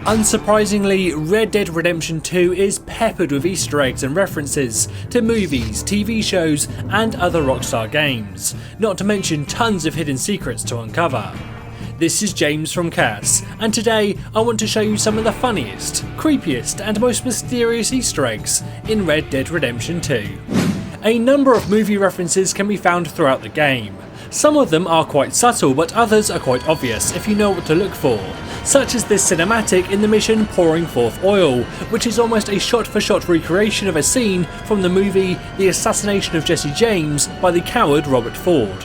Unsurprisingly, Red Dead Redemption 2 is peppered with Easter eggs and references to movies, TV shows and other Rockstar games, not to mention tons of hidden secrets to uncover. This is James from Cass, and today I want to show you some of the funniest, creepiest and most mysterious Easter eggs in Red Dead Redemption 2. A number of movie references can be found throughout the game. Some of them are quite subtle, but others are quite obvious if you know what to look for, such as this cinematic in the mission Pouring Forth Oil, which is almost a shot-for-shot recreation of a scene from the movie The Assassination of Jesse James by the coward Robert Ford.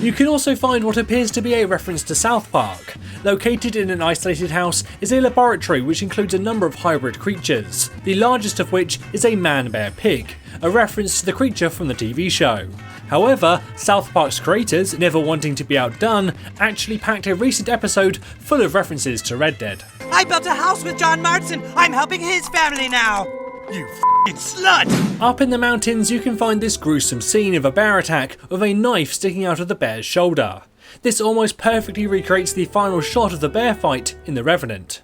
You can also find what appears to be a reference to South Park. Located in an isolated house is a laboratory which includes a number of hybrid creatures, the largest of which is a man-bear-pig, a reference to the creature from the TV show. However, South Park's creators, never wanting to be outdone, actually packed a recent episode full of references to Red Dead. I built a house with John Marston. I'm helping his family now. You f***ing slut! Up in the mountains you can find this gruesome scene of a bear attack with a knife sticking out of the bear's shoulder. This almost perfectly recreates the final shot of the bear fight in The Revenant.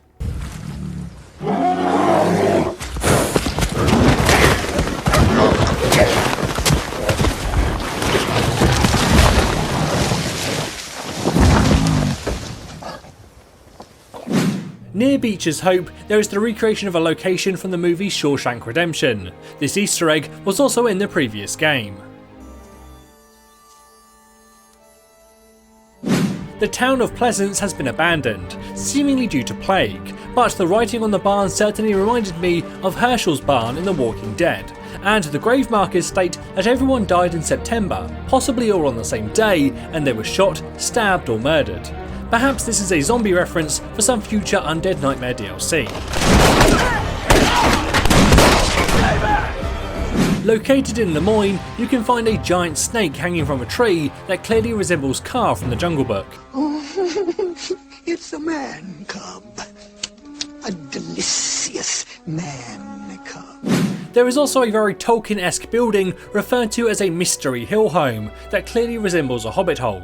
Near Beecher's Hope, there is the recreation of a location from the movie Shawshank Redemption. This Easter egg was also in the previous game. The town of Pleasance has been abandoned, seemingly due to plague, but the writing on the barn certainly reminded me of Hershel's barn in The Walking Dead, and the grave markers state that everyone died in September, possibly all on the same day, and they were shot, stabbed or murdered. Perhaps this is a zombie reference for some future Undead Nightmare DLC. Located in Lemoyne, you can find a giant snake hanging from a tree that clearly resembles Car from the Jungle Book. It's a man cub. A delicious man cub. There is also a very Tolkien-esque building referred to as a mystery hill home that clearly resembles a hobbit hole.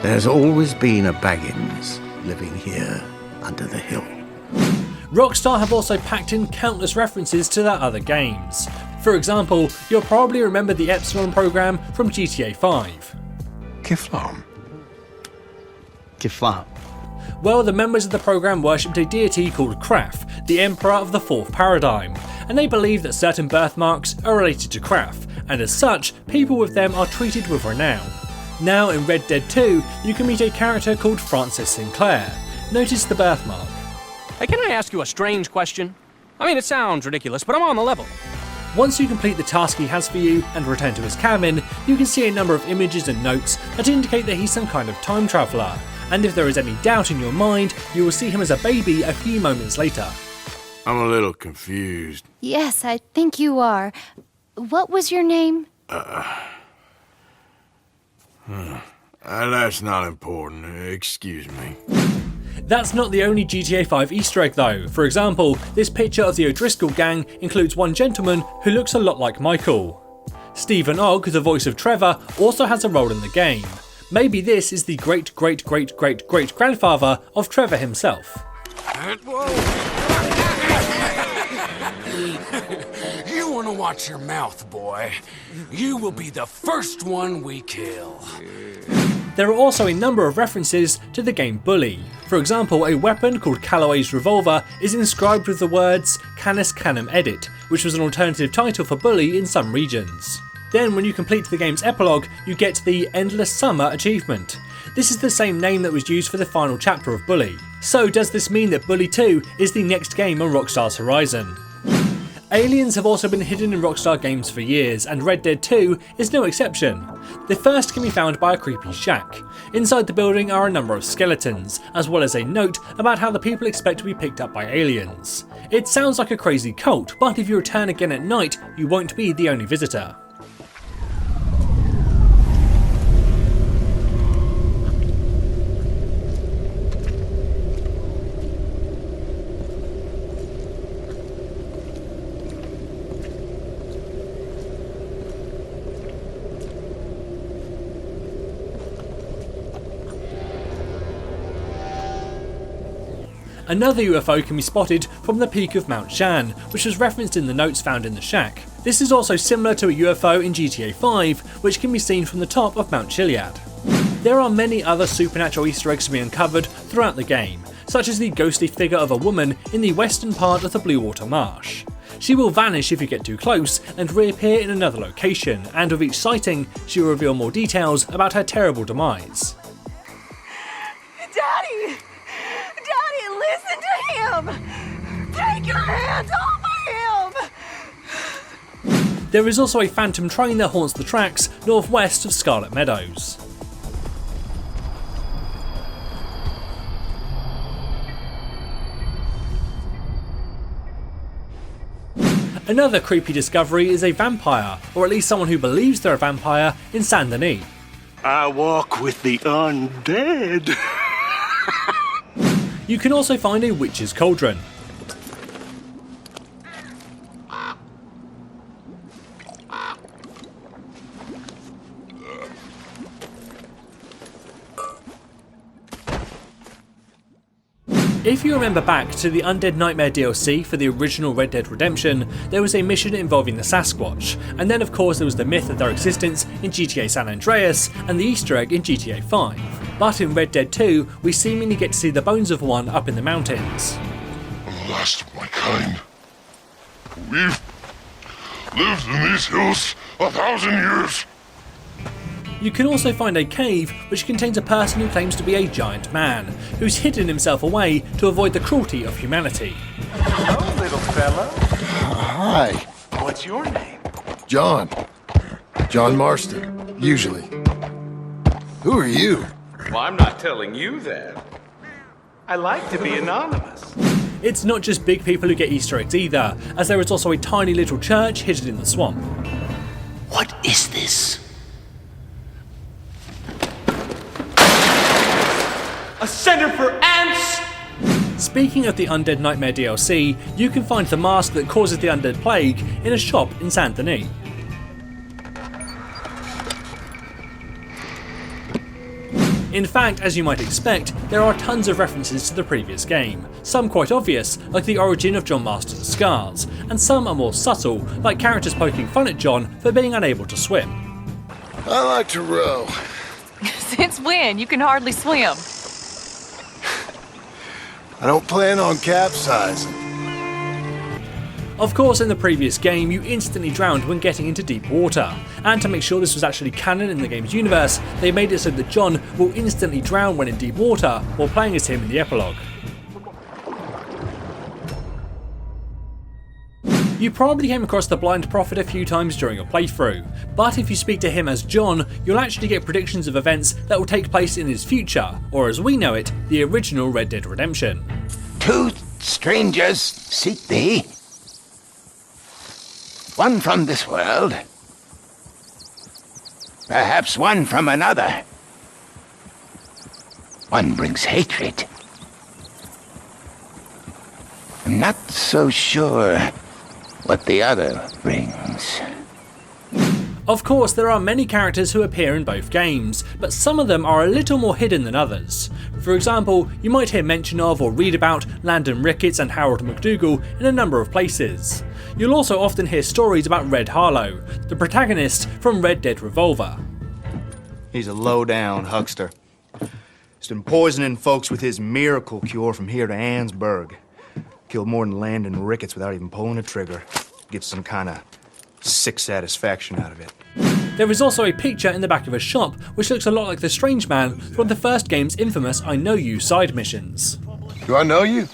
There's always been a Baggins living here under the hill. Rockstar have also packed in countless references to their other games. For example, you'll probably remember the Epsilon program from GTA 5. Kiflam. Well, the members of the program worshipped a deity called Kraf, the Emperor of the Fourth Paradigm, and they believe that certain birthmarks are related to Kraf, and as such, people with them are treated with renown. Now in Red Dead 2, you can meet a character called Francis Sinclair. Notice the birthmark. Hey, can I ask you a strange question? I mean, it sounds ridiculous, but I'm on the level. Once you complete the task he has for you and return to his cabin, you can see a number of images and notes that indicate that he's some kind of time traveller. And if there is any doubt in your mind, you will see him as a baby a few moments later. I'm a little confused. Yes, I think you are. What was your name? That's not important. Excuse me. That's not the only GTA 5 Easter egg though. For example, this picture of the O'Driscoll gang includes one gentleman who looks a lot like Michael. Stephen Ogg, the voice of Trevor, also has a role in the game. Maybe this is the great-great-great-great-great-grandfather of Trevor himself. You want to watch your mouth, boy. You will be the first one we kill. There are also a number of references to the game Bully. For example, a weapon called Calloway's Revolver is inscribed with the words Canis Canem Edit, which was an alternative title for Bully in some regions. Then when you complete the game's epilogue, you get the Endless Summer achievement. This is the same name that was used for the final chapter of Bully. So does this mean that Bully 2 is the next game on Rockstar's horizon? Aliens have also been hidden in Rockstar games for years, and Red Dead 2 is no exception. The first can be found by a creepy shack. Inside the building are a number of skeletons, as well as a note about how the people expect to be picked up by aliens. It sounds like a crazy cult, but if you return again at night, you won't be the only visitor. Another UFO can be spotted from the peak of Mount Shan, which was referenced in the notes found in the shack. This is also similar to a UFO in GTA 5, which can be seen from the top of Mount Chiliad. There are many other supernatural Easter eggs to be uncovered throughout the game, such as the ghostly figure of a woman in the western part of the Blue Water Marsh. She will vanish if you get too close and reappear in another location, and with each sighting, she will reveal more details about her terrible demise. Daddy! Daddy, listen to him! Take your hands off of him! There is also a phantom train that haunts the tracks northwest of Scarlet Meadows. Another creepy discovery is a vampire, or at least someone who believes they're a vampire, in Saint Denis. I walk with the undead. You can also find a witch's cauldron. If you remember back to the Undead Nightmare DLC for the original Red Dead Redemption, there was a mission involving the Sasquatch, and then of course there was the myth of their existence in GTA San Andreas and the Easter egg in GTA 5. But in Red Dead 2, we seemingly get to see the bones of one up in the mountains. The last of my kind. We've lived in these hills 1,000 years. You can also find a cave which contains a person who claims to be a giant man, who's hidden himself away to avoid the cruelty of humanity. Hello, little fella. Hi. What's your name? John. John Marston, usually. Who are you? Well, I'm not telling you that. I like to be anonymous. It's not just big people who get Easter eggs either, as there is also a tiny little church hidden in the swamp. What is this? A center for ants! Speaking of the Undead Nightmare DLC, you can find the mask that causes the undead plague in a shop in Saint Denis. In fact, as you might expect, there are tons of references to the previous game, some quite obvious, like the origin of John Marston's scars, and some are more subtle, like characters poking fun at John for being unable to swim. I like to row. Since when? You can hardly swim. I don't plan on capsizing. Of course, in the previous game, you instantly drowned when getting into deep water, and to make sure this was actually canon in the game's universe, they made it so that John will instantly drown when in deep water while playing as him in the epilogue. You probably came across the Blind Prophet a few times during your playthrough, but if you speak to him as John, you'll actually get predictions of events that will take place in his future, or as we know it, the original Red Dead Redemption. Two strangers seek thee. One from this world, perhaps one from another. One brings hatred. I'm not so sure what the other brings. Of course, there are many characters who appear in both games, but some of them are a little more hidden than others. For example, you might hear mention of or read about Landon Ricketts and Harold McDougal in a number of places. You'll also often hear stories about Red Harlow, the protagonist from Red Dead Revolver. He's a low-down huckster. He's been poisoning folks with his miracle cure from here to Annesburg. Killed more than Landon Ricketts without even pulling a trigger. Gets some kind of sick satisfaction out of it. There is also a picture in the back of a shop which looks a lot like the Strange Man from the first game's infamous I Know You side missions. Do I know you?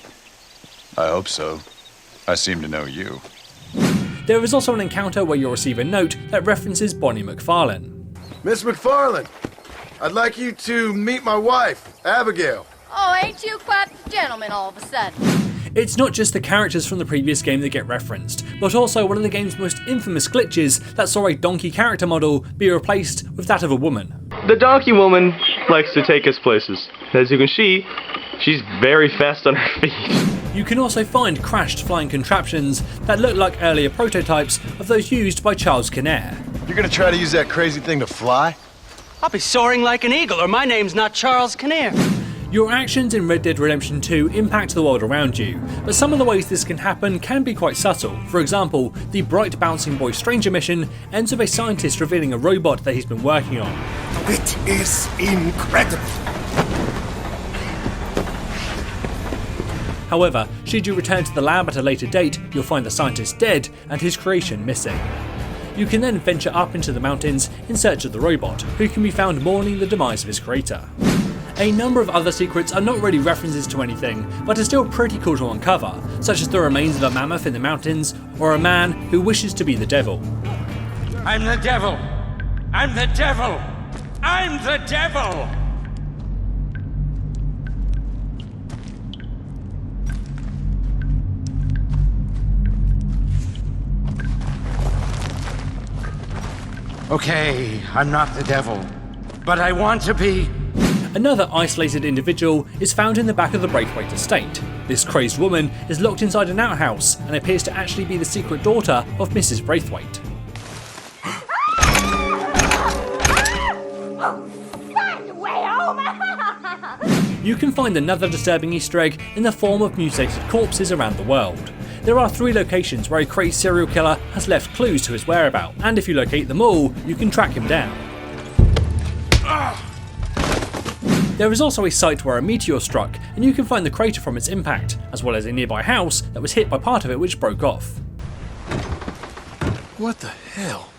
I hope so. I seem to know you. There is also an encounter where you'll receive a note that references Bonnie McFarlane. Miss McFarlane, I'd like you to meet my wife, Abigail. Oh, ain't you quite the gentleman all of a sudden? It's not just the characters from the previous game that get referenced, but also one of the game's most infamous glitches that saw a donkey character model be replaced with that of a woman. The donkey woman likes to take us places. As you can see, she's very fast on her feet. You can also find crashed flying contraptions that look like earlier prototypes of those used by Charles Kinnair. You're gonna try to use that crazy thing to fly? I'll be soaring like an eagle, or my name's not Charles Kinnair. Your actions in Red Dead Redemption 2 impact the world around you, but some of the ways this can happen can be quite subtle. For example, the Bright Bouncing Boy Stranger mission ends with a scientist revealing a robot that he's been working on. It is incredible. However, should you return to the lab at a later date, you'll find the scientist dead and his creation missing. You can then venture up into the mountains in search of the robot, who can be found mourning the demise of his creator. A number of other secrets are not really references to anything, but are still pretty cool to uncover, such as the remains of a mammoth in the mountains, or a man who wishes to be the devil. I'm the devil! I'm the devil! I'm the devil! Okay, I'm not the devil, but I want to be. Another isolated individual is found in the back of the Braithwaite estate. This crazed woman is locked inside an outhouse and appears to actually be the secret daughter of Mrs. Braithwaite. You can find another disturbing Easter egg in the form of mutated corpses around the world. There are 3 locations where a crazed serial killer has left clues to his whereabouts, and if you locate them all, you can track him down. There is also a site where a meteor struck, and you can find the crater from its impact, as well as a nearby house that was hit by part of it which broke off. What the hell?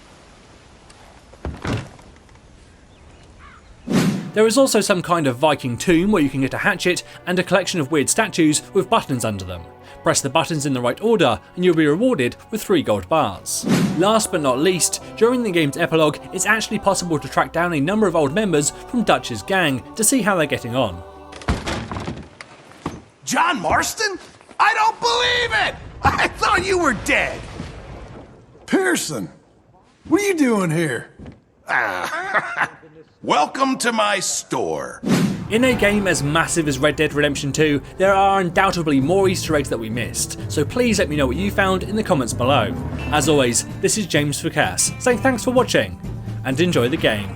There is also some kind of Viking tomb where you can get a hatchet and a collection of weird statues with buttons under them. Press the buttons in the right order and you'll be rewarded with 3 gold bars. Last but not least, during the game's epilogue, it's actually possible to track down a number of old members from Dutch's gang to see how they're getting on. John Marston? I don't believe it! I thought you were dead! Pearson, what are you doing here? Welcome to my store. In a game as massive as Red Dead Redemption 2, there are undoubtedly more Easter eggs that we missed, so please let me know what you found in the comments below. As always, this is James Fukas, saying thanks for watching, and enjoy the game.